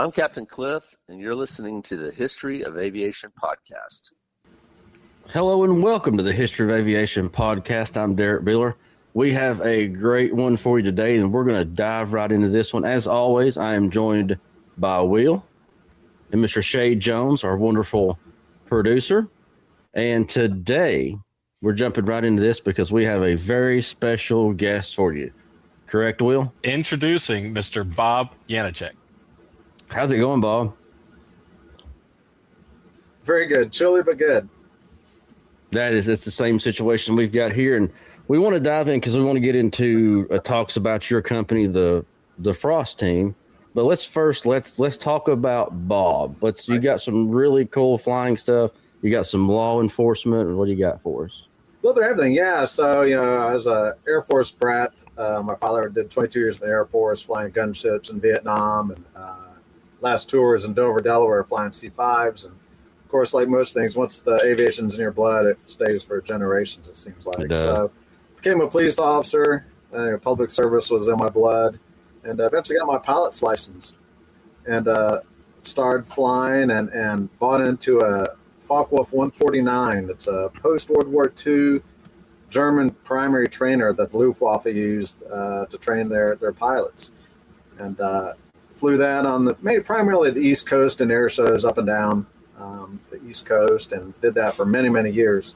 I'm Captain Cliff, and you're listening to the History of Aviation Podcast. Hello and welcome to the History of Aviation Podcast. I'm Derek Beeler. We have a great one for you today, and we're going to dive right into this one. As always, I am joined by Will and Mr. Shade Jones, our wonderful producer. And today, we're jumping right into this because we have a very special guest for you. Correct, Will? Introducing Mr. Bob Yanacsek. How's it going, Bob? Very good. Chilly, but good. It's the same situation we've got here. And we want to dive in because we want to get into talks about your company, the Frost team. But let's talk about Bob. You got some really cool flying stuff. You got some law enforcement. What do you got for us? A little bit of everything, yeah. So, I was a Air Force brat. My father did 22 years in the Air Force, flying gunships in Vietnam, and last tour was in Dover, Delaware, flying C-5s. And, of course, like most things, once the aviation's in your blood, it stays for generations, it seems like. So, became a police officer. Public service was in my blood. And eventually got my pilot's license. And started flying and bought into a Focke-Wulf 149. It's a post-World War II German primary trainer that the Luftwaffe used to train their pilots. And flew that on primarily the East Coast and air shows up and down the East Coast, and did that for many, many years.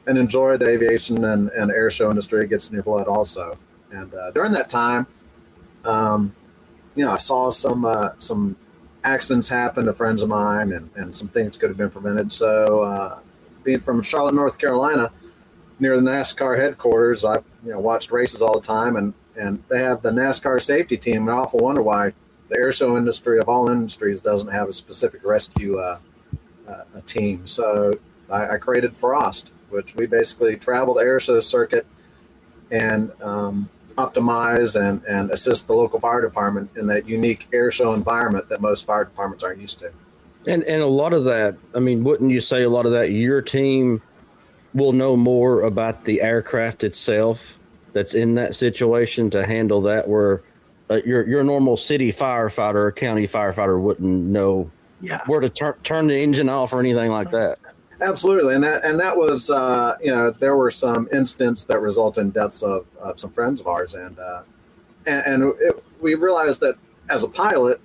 And enjoyed the aviation and air show industry. It gets in your blood also. And during that time, I saw some accidents happen to friends of mine, and some things could have been prevented. So, being from Charlotte, North Carolina, near the NASCAR headquarters, I've watched races all the time, and they have the NASCAR safety team. And I often wonder why the air show industry of all industries doesn't have a specific rescue a team. So I created Frost, which we basically travel the air show circuit and optimize and assist the local fire department in that unique air show environment that most fire departments aren't used to. And a lot of that, wouldn't you say a lot of that, your team will know more about the aircraft itself that's in that situation to handle that, where your normal city firefighter or county firefighter wouldn't know where to turn the engine off or anything like that. Absolutely, and that was there were some incidents that resulted in deaths of some friends of ours, and we realized that as a pilot,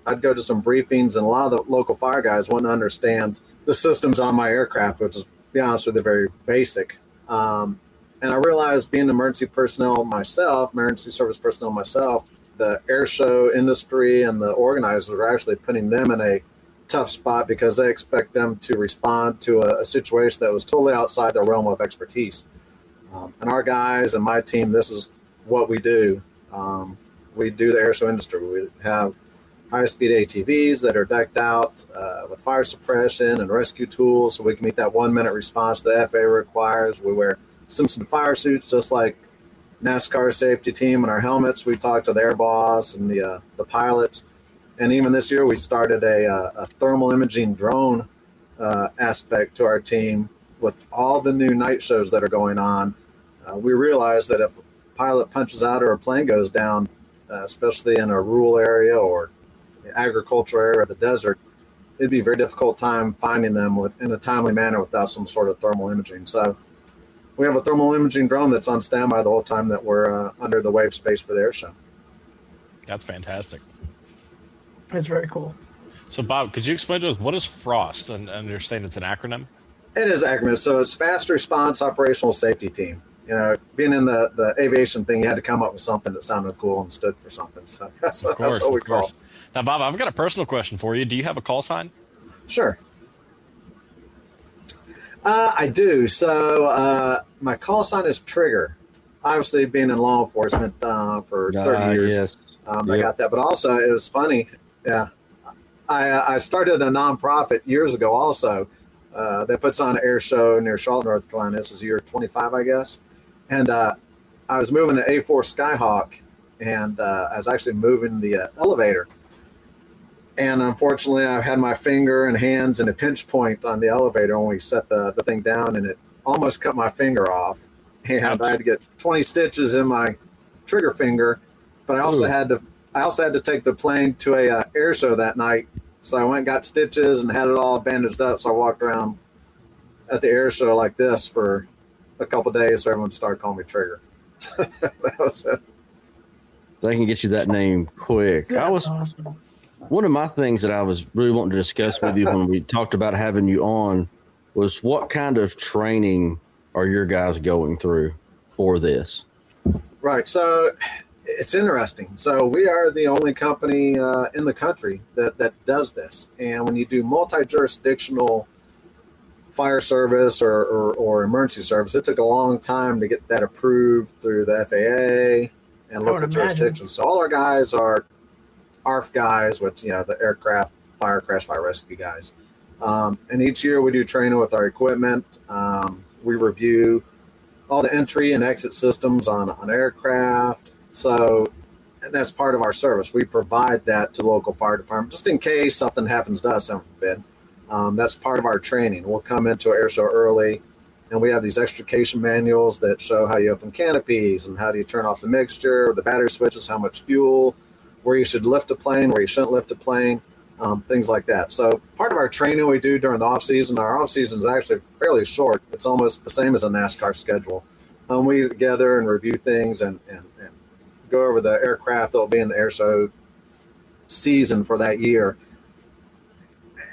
I'd go to some briefings, and a lot of the local fire guys wouldn't understand the systems on my aircraft, which is, to be honest with you, very basic. And I realized, being emergency service personnel myself, the air show industry and the organizers are actually putting them in a tough spot because they expect them to respond to a situation that was totally outside their realm of expertise. And our guys and my team, this is what we do. We do the air show industry. We have high-speed ATVs that are decked out with fire suppression and rescue tools, so we can meet that 1-minute response the FAA requires. We wear Simpson fire suits just like NASCAR safety team, and our helmets. We talk to the air boss and the pilots. And even this year, we started a thermal imaging drone aspect to our team with all the new night shows that are going on. We realized that if a pilot punches out or a plane goes down, especially in a rural area or agricultural area or the desert, it'd be a very difficult time finding them in a timely manner without some sort of thermal imaging. So we have a thermal imaging drone that's on standby the whole time that we're under the wave space for the air show. That's fantastic. That's very cool. So, Bob, could you explain to us, what is Frost? And understand it's an acronym? It is an acronym. So it's Fast Response Operational Safety Team. Being in the aviation thing, you had to come up with something that sounded cool and stood for something. So that's what we call it. Now, Bob, I've got a personal question for you. Do you have a call sign? Sure. I do. So my call sign is Trigger. Obviously, being in law enforcement for 30 years, yes. I got that. But also, it was funny. Yeah, I started a nonprofit years ago also that puts on an air show near Charlotte, North Carolina. This is year 25, I guess. And I was moving an A4 Skyhawk, and I was actually moving the elevator. And unfortunately, I had my finger and hands in a pinch point on the elevator when we set the thing down, and it almost cut my finger off. And I had to get 20 stitches in my trigger finger, but I also had to I also had to take the plane to a air show that night. So I went and got stitches and had it all bandaged up. So I walked around at the air show like this for a couple of days. So everyone started calling me Trigger. That was it. They can get you that name quick. That's awesome. One of my things that I was really wanting to discuss with you when we talked about having you on was what kind of training are your guys going through for this? Right. So it's interesting. So we are the only company in the country that does this. And when you do multi-jurisdictional fire service or emergency service, it took a long time to get that approved through the FAA and local jurisdictions. So all our guys are ARF guys, which, the aircraft fire crash fire rescue guys. And each year we do training with our equipment. We review all the entry and exit systems on aircraft. So that's part of our service. We provide that to the local fire department just in case something happens to us, heaven forbid. That's part of our training. We'll come into an air show early, and we have these extrication manuals that show how you open canopies and how do you turn off the mixture, the battery switches, how much fuel, where you should lift a plane, where you shouldn't lift a plane, things like that. So part of our training we do during the off season, our off season is actually fairly short. It's almost the same as a NASCAR schedule. We get together and review things and go over the aircraft that will be in the air show season for that year.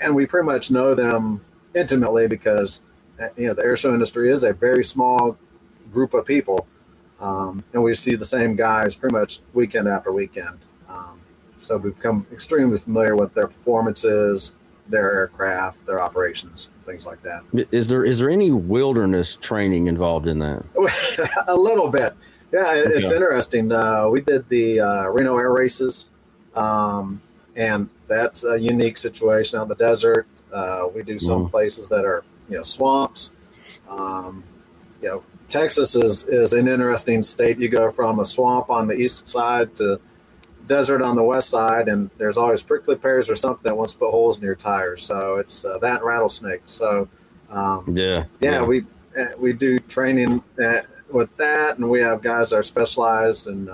And we pretty much know them intimately because, the air show industry is a very small group of people. And we see the same guys pretty much weekend after weekend. So we've become extremely familiar with their performances, their aircraft, their operations, things like that. Is there any wilderness training involved in that? A little bit. Yeah, it's interesting. We did the Reno Air Races, and that's a unique situation out in the desert. We do some places that are, swamps. Texas is an interesting state. You go from a swamp on the east side to desert on the west side, and there's always prickly pears or something that wants to put holes in your tires. So it's that and rattlesnakes. So we do training with that, and we have guys that are specialized in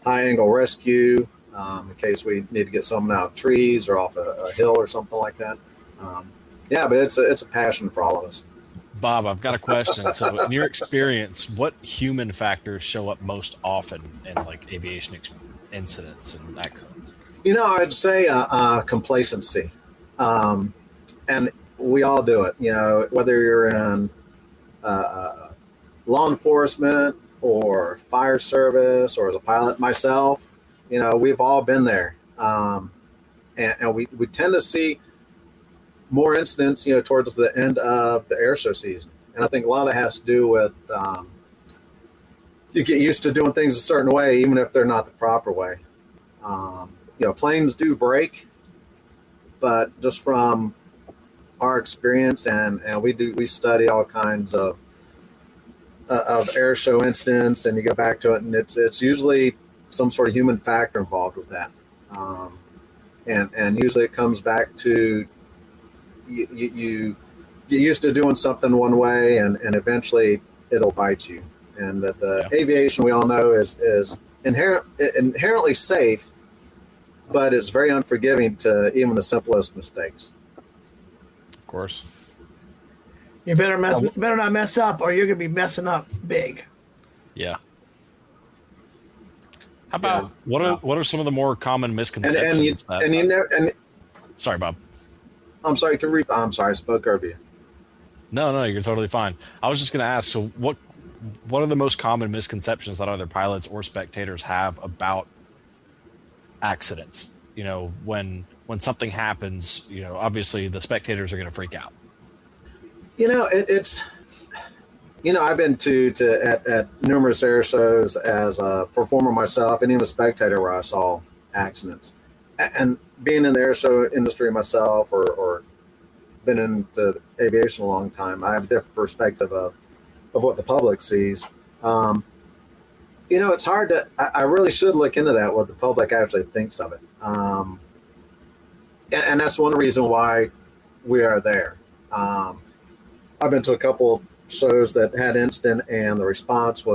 high angle rescue in case we need to get someone out of trees or off a hill or something like that. But it's a passion for all of us. Bob, I've got a question. So in your experience, what human factors show up most often in like aviation incidents and accidents? I'd say complacency. And we all do it, whether you're in law enforcement or fire service or as a pilot myself, we've all been there. And we tend to see more incidents, towards the end of the air show season. And I think a lot of it has to do with you get used to doing things a certain way, even if they're not the proper way. Planes do break, but just from our experience, and we study all kinds of air show incidents, and you go back to it, and it's usually some sort of human factor involved with that, and usually it comes back to you get used to doing something one way, and eventually it'll bite you. And the aviation, we all know, is inherently safe, but it's very unforgiving to even the simplest mistakes. Of course. You better not mess up, or you're gonna be messing up big. Yeah. How about what are some of the more common misconceptions? Sorry, Bob. I'm sorry. I'm sorry. I spoke over you. No, you're totally fine. I was just going to ask. So, what are the most common misconceptions that either pilots or spectators have about accidents? When something happens, obviously the spectators are going to freak out. It's I've been at numerous air shows as a performer myself, and even a spectator where I saw accidents. And being in the air show industry myself, or been into aviation a long time, I have a different perspective of what the public sees. It's hard to. I really should look into that, what the public actually thinks of it. And that's one reason why we are there. I've been to a couple shows that had incident, and the response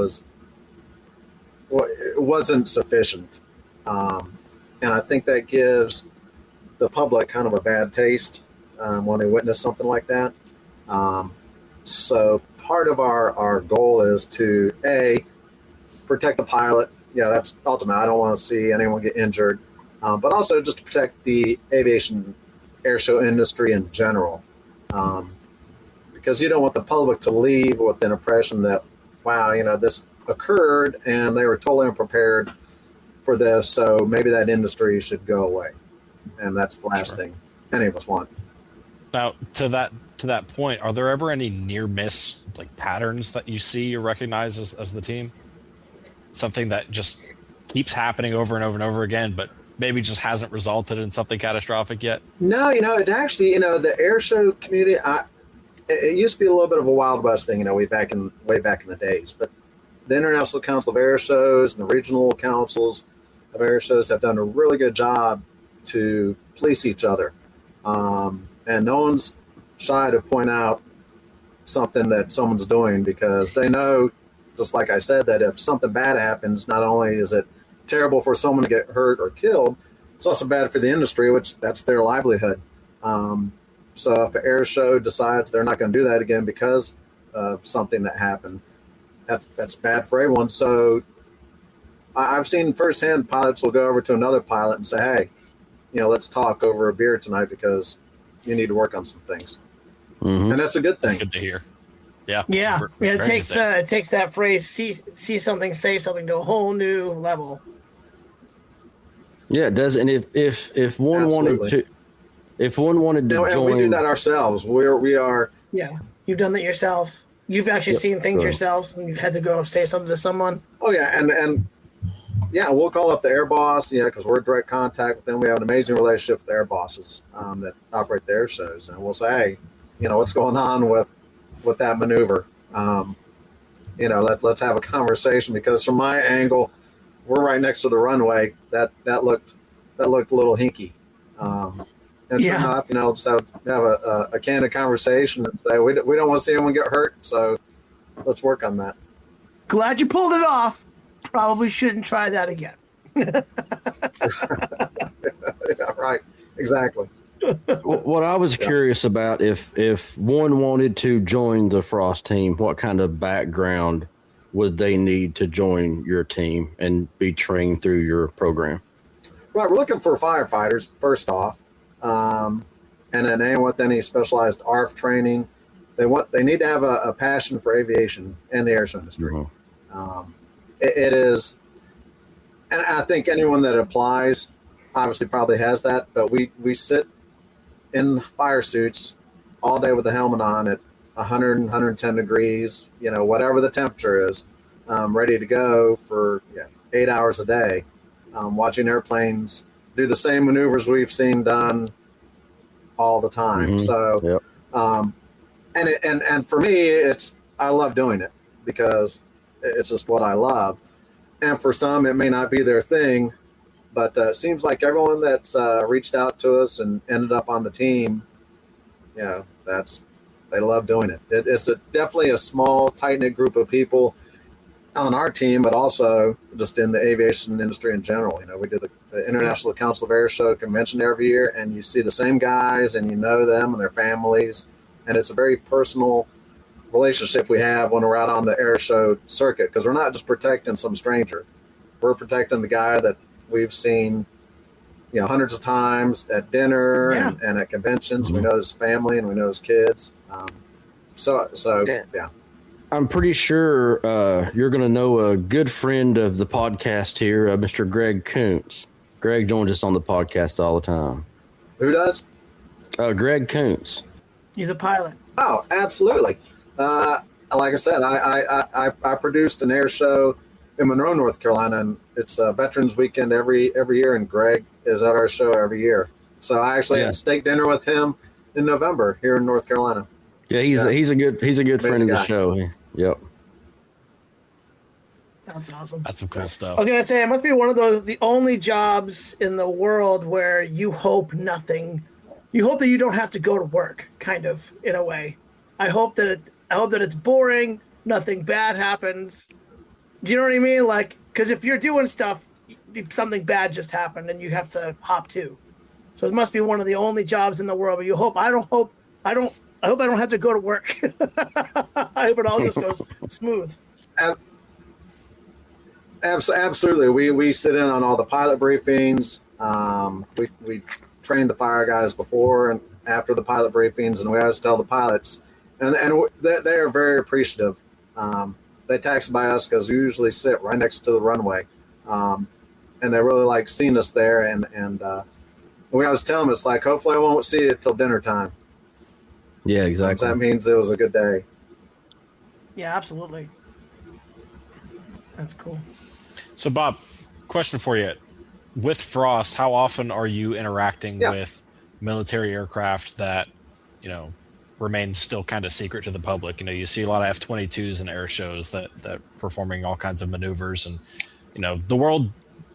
wasn't sufficient. And I think that gives the public kind of a bad taste when they witness something like that. So part of our goal is to, protect the pilot. Yeah, that's ultimate. I don't want to see anyone get injured. But also just to protect the aviation airshow industry in general. Because you don't want the public to leave with an impression that, wow, this occurred and they were totally unprepared for this, so maybe that industry should go away. And that's the last thing any of us want. Now, to that point, are there ever any near miss patterns that you see or recognize as the team? Something that just keeps happening over and over and over again, but maybe just hasn't resulted in something catastrophic yet? No, it actually, the air show community, it used to be a little bit of a Wild West thing, way back in the days. But the International Council of Air Shows and the regional councils of air shows have done a really good job to police each other. And no one's shy to point out something that someone's doing, because they know, just like I said, that if something bad happens, not only is it terrible for someone to get hurt or killed, it's also bad for the industry, which that's their livelihood. So if an air show decides they're not going to do that again because of something that happened, that's bad for everyone. So I've seen firsthand pilots will go over to another pilot and say, hey, let's talk over a beer tonight because you need to work on some things. Mm-hmm. And that's a good thing. Good to hear. Yeah. Yeah. It takes that phrase, see something, say something, to a whole new level. Yeah, it does. And if one wanted to join, and we do that ourselves. We are. Yeah, you've done that yourselves. You've actually seen things yourselves, and you've had to go say something to someone. Oh yeah, and yeah, we'll call up the air boss. Yeah, because we're in direct contact with them. We have an amazing relationship with air bosses that operate the air shows, and we'll say, hey, what's going on with that maneuver? Let's have a conversation, because from my angle, we're right next to the runway. That looked a little hinky. And sure enough, just have a candid conversation and say, we don't want to see anyone get hurt, so let's work on that. Glad you pulled it off. Probably shouldn't try that again. Yeah, right. Exactly. What I was curious about, if one wanted to join the Frost team, what kind of background would they need to join your team and be trained through your program? Well, we're looking for firefighters, first off. And then anyone with any specialized ARF training, they need to have a passion for aviation and the airshow industry. Mm-hmm. It is, and I think anyone that applies obviously probably has that. But we sit in fire suits all day with the helmet on at 100 and 110 degrees, whatever the temperature is, ready to go for 8 hours a day, watching airplanes do the same maneuvers we've seen done all the time. Mm-hmm. So, and for me, I love doing it because it's just what I love. And for some, it may not be their thing, but it seems like everyone that's reached out to us and ended up on the team, they love doing it. It's definitely a small, tight-knit group of people on our team, but also just in the aviation industry in general. We do the International Council of Air Show convention every year, and you see the same guys, and you know them and their families, and it's a very personal relationship we have when we're out on the air show circuit, because we're not just protecting some stranger. We're protecting the guy that we've seen, hundreds of times at dinner and at conventions. Mm-hmm. We know his family and we know his kids. Yeah. I'm pretty sure you're going to know a good friend of the podcast here, Mr. Greg Kuntz. Greg joins us on the podcast all the time. Who does? Greg Kuntz. He's a pilot. Oh, absolutely. Like I said, I produced an air show in Monroe, North Carolina, and it's a Veterans Weekend every year, and Greg is at our show every year. So I actually had steak dinner with him in November here in North Carolina. Yeah, he's a good friend of the show. Yep. That's awesome. That's some cool stuff. I was gonna say, it must be one of the only jobs in the world where you hope that you don't have to go to work, kind of, in a way. I hope that it's boring, nothing bad happens. Do you know what I mean? Because if you're doing stuff, something bad just happened and you have to hop to. So it must be one of the only jobs in the world where you hope. I hope I don't have to go to work. I hope it all just goes smooth. Absolutely. We sit in on all the pilot briefings. We train the fire guys before and after the pilot briefings, and we always tell the pilots, and they are very appreciative. They taxi by us because we usually sit right next to the runway, and they really like seeing us there. And we always tell them, it's like, hopefully I won't see it till dinner time. Yeah, exactly. That means it was a good day. Yeah, absolutely. That's cool. So, Bob, question for you. With Frost, how often are you interacting with military aircraft that, remain still kind of secret to the public? You see a lot of F-22s and air shows that performing all kinds of maneuvers, and, the world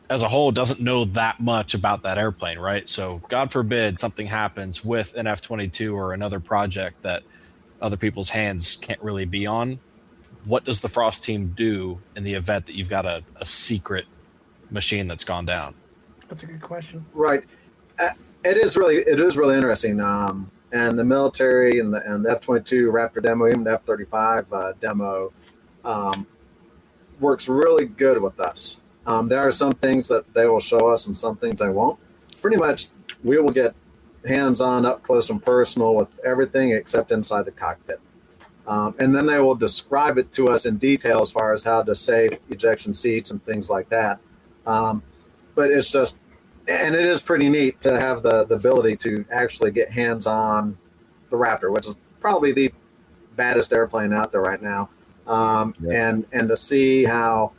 as a whole doesn't know that much about that airplane, right? So God forbid something happens with an F-22 or another project that other people's hands can't really be on. What does the Frost team do in the event that you've got a secret machine that's gone down? That's a good question. Right. It is really interesting. And the military and the F-22 Raptor demo, even the F-35 demo, works really good with us. There are some things that they will show us and some things they won't. Pretty much, we will get hands-on, up close and personal with everything except inside the cockpit. And then they will describe it to us in detail as far as how to save ejection seats and things like that. But it's just, and it is pretty neat to have the ability to actually get hands-on the Raptor, which is probably the baddest airplane out there right now. And to see how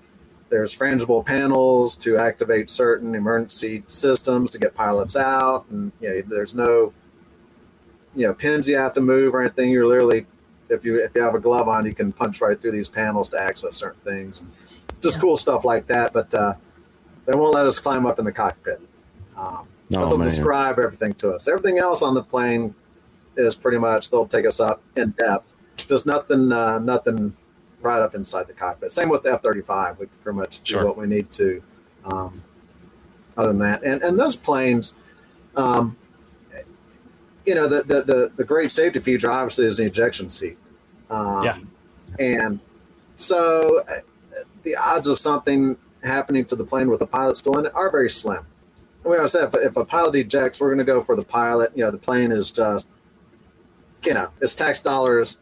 there's frangible panels to activate certain emergency systems to get pilots out, and there's no pins you have to move or anything. You're literally, if you have a glove on, you can punch right through these panels to access certain things. Just cool stuff like that. But they won't let us climb up in the cockpit. But they'll describe everything to us. Everything else on the plane is pretty much, they'll take us up in depth. Just nothing right up inside the cockpit. Same with the F-35. We can pretty much do what we need to. Other than that, and those planes, the great safety feature obviously is the ejection seat. And so the odds of something happening to the plane with the pilot still in it are very slim. We always say if a pilot ejects, we're going to go for the pilot. The plane is just, it's tax dollars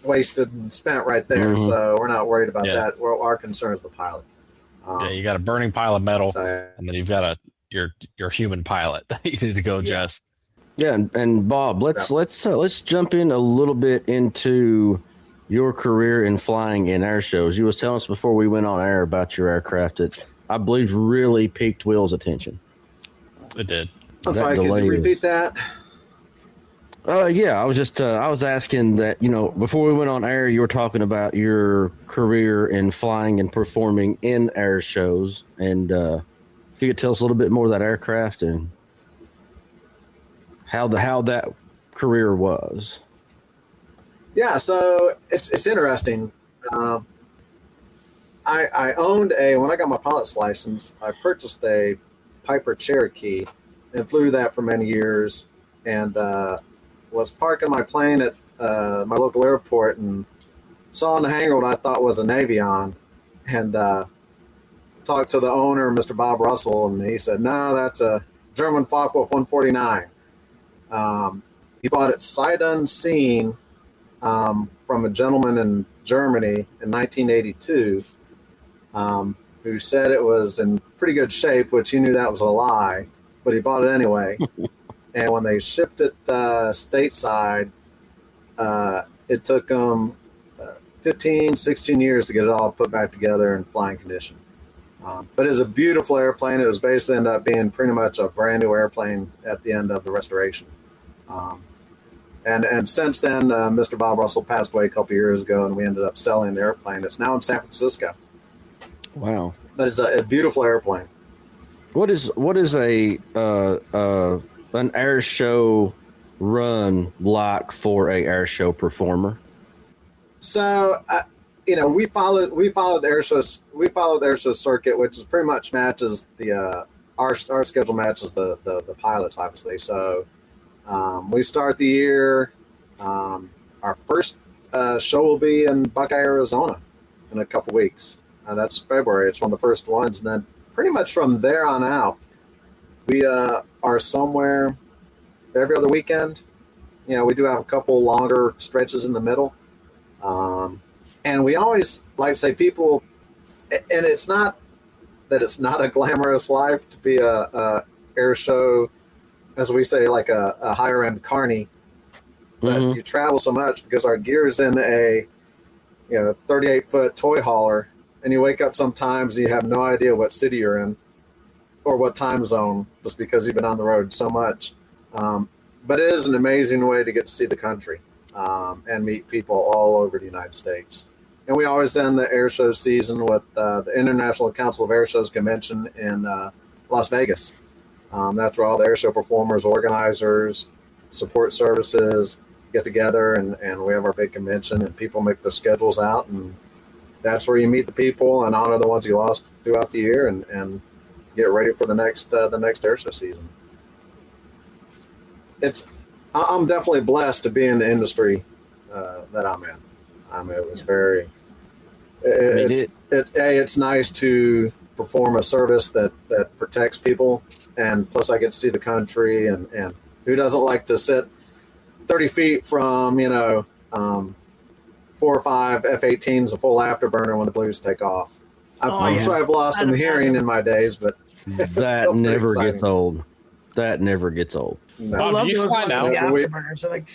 wasted and spent right there. Mm-hmm. So we're not worried about that. Our concern is the pilot. You got a burning pile of metal, and then you've got your human pilot that you need to go adjust. Yeah, and Bob, let's jump in a little bit into your career in flying in air shows. You was telling us before we went on air about your aircraft that I believe really piqued Will's attention. It did. I'm sorry, could you repeat that? Yeah, I was just I was asking that, before we went on air, you were talking about your career in flying and performing in air shows, and if you could tell us a little bit more of that aircraft and how that career was. Yeah, so it's interesting. I owned when I got my pilot's license, I purchased a Piper Cherokee and flew that for many years, and was parking my plane at my local airport and saw in the hangar what I thought was an Avion, and talked to the owner, Mr. Bob Russell, and he said, no, that's a German Focke-Wulf 149. He bought it sight unseen from a gentleman in Germany in 1982 who said it was in pretty good shape, which he knew that was a lie, but he bought it anyway. And when they shipped it stateside, it took them 15, 16 years to get it all put back together in flying condition. But it's a beautiful airplane. It was basically ended up being pretty much a brand new airplane at the end of the restoration. And since then, Mr. Bob Russell passed away a couple years ago, and we ended up selling the airplane. It's now in San Francisco. Wow! But it's a beautiful airplane. What is an air show run like for a air show performer? So, we followed the air shows. We followed the air show circuit, which is pretty much matches the our schedule matches the pilots, obviously. So we start the year. Our first show will be in Buckeye, Arizona, in a couple weeks. That's February. It's one of the first ones, and then pretty much from there on out, we are somewhere every other weekend. We do have a couple longer stretches in the middle. And we always like to say people, and it's not that it's not a glamorous life to be a air show, as we say, like a higher end carny, but you travel so much because our gear is in a 38-foot toy hauler, and you wake up sometimes and you have no idea what city you're in or what time zone, just because you've been on the road so much. But it is an amazing way to get to see the country and meet people all over the United States. And we always end the air show season with the International Council of Air Shows convention in Las Vegas. That's where all the air show performers, organizers, support services get together, and we have our big convention, and people make their schedules out, and that's where you meet the people and honor the ones you lost throughout the year, and get ready for the next air show season. I'm definitely blessed to be in the industry that I'm in. It was very. It's nice to perform a service that protects people, and plus I get to see the country, and who doesn't like to sit 30 feet from 4 or 5 F-18s, a full afterburner when the Blues take off. I'm sure I've lost some hearing in my days, but that never gets old. That never gets old. No. I love do you those fly now? afterburners. They're like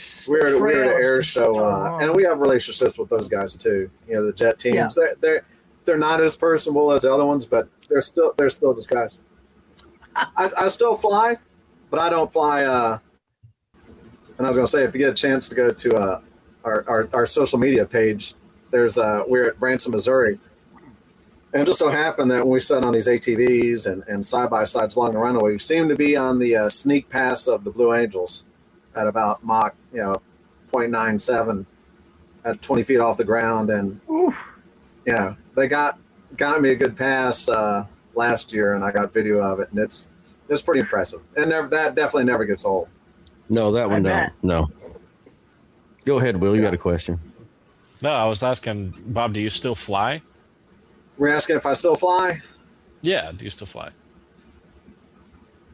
We're at an air show, so and we have relationships with those guys too. The jet teams. Yeah. They're not as personable as the other ones, but they're still just guys. I still fly, but I don't fly. And I was going to say, if you get a chance to go to our social media page, we're at Branson, Missouri. And it just so happened that when we sat on these ATVs and side-by-sides along the runway, we seemed to be on the sneak pass of the Blue Angels at about Mach, 0.97 at 20 feet off the ground. And, they got me a good pass last year, and I got video of it, and it's pretty impressive. And that definitely never gets old. No, that one don't. No. Go ahead, Will. You got a question? No, I was asking, Bob, do you still fly? We're asking if I still fly. Yeah, do you still fly?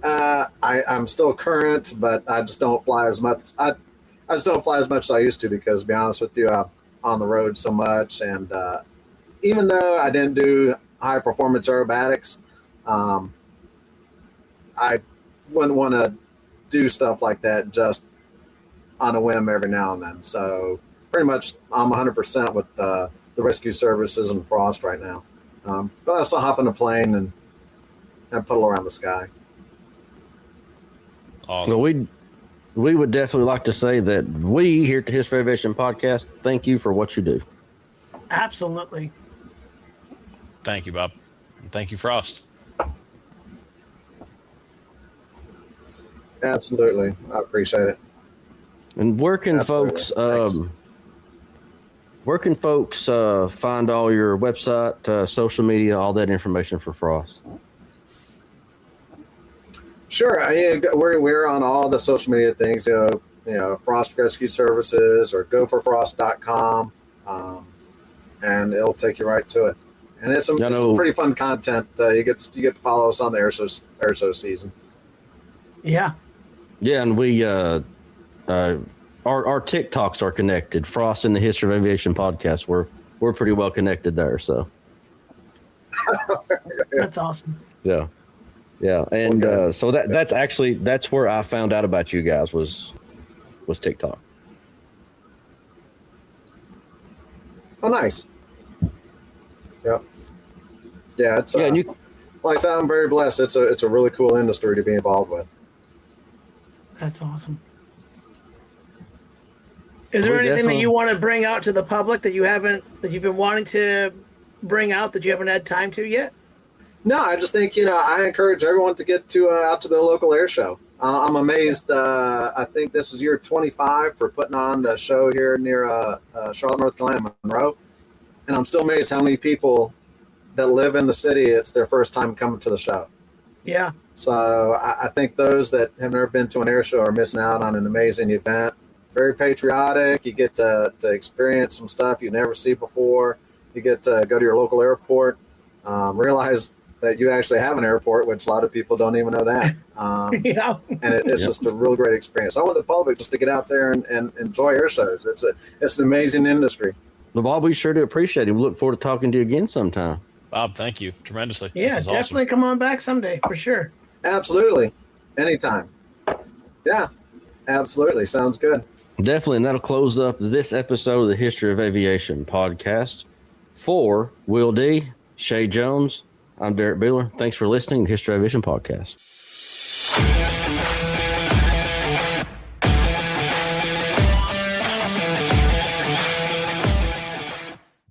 I'm still current, but I just don't fly as much. I just don't fly as much as I used to because, to be honest with you, I'm on the road so much. And even though I didn't do high performance aerobatics, I wouldn't want to do stuff like that just on a whim every now and then. So pretty much I'm 100% with the rescue services and Frost right now. But I still hop in a plane and puddle around the sky. Awesome. Well, we would definitely like to say that we here at the History of Aviation Podcast thank you for what you do. Absolutely. Thank you, Bob. Thank you, Frost. Absolutely. I appreciate it. And where can Absolutely. folks find all your website, social media, all that information for Frost? Sure. We're on all the social media things, Frost Rescue Services or goforfrost.com, and it'll take you right to it. And it's some pretty fun content. You get to follow us on the air show season. Yeah. Yeah, and we our TikToks are connected. Frost and the History of Aviation Podcast. We're pretty well connected there. So That's awesome. yeah, and so that's where I found out about you guys was TikTok. Oh, nice. Yep. Yeah, it's and like I said, I'm very blessed. It's a really cool industry to be involved with. That's awesome. Is there anything that you want to bring out to the public that you've been wanting to bring out that you haven't had time to yet? No, I just think, I encourage everyone to get out to their local air show. I'm amazed. I think this is year 25 for putting on the show here near Charlotte, North Carolina, Monroe. And I'm still amazed how many people that live in the city, it's their first time coming to the show. Yeah. So I think those that have never been to an air show are missing out on an amazing event. Very patriotic. You get to experience some stuff you never see before. You get to go to your local airport, realize that you actually have an airport, which a lot of people don't even know that. Yeah. And it's just a real great experience. I want the public just to get out there and enjoy air shows. It's an amazing industry. Well, Bob, we sure do appreciate it. We look forward to talking to you again sometime. Bob, thank you tremendously. Yeah, This is definitely come on back someday for sure. Absolutely. Anytime. Yeah, absolutely. Sounds good. Definitely, and that'll close up this episode of the History of Aviation podcast. For Will D., Shay Jones, I'm Derek Beeler. Thanks for listening to History of Aviation podcast.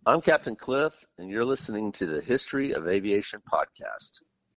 I'm Captain Cliff, and you're listening to the History of Aviation Podcast.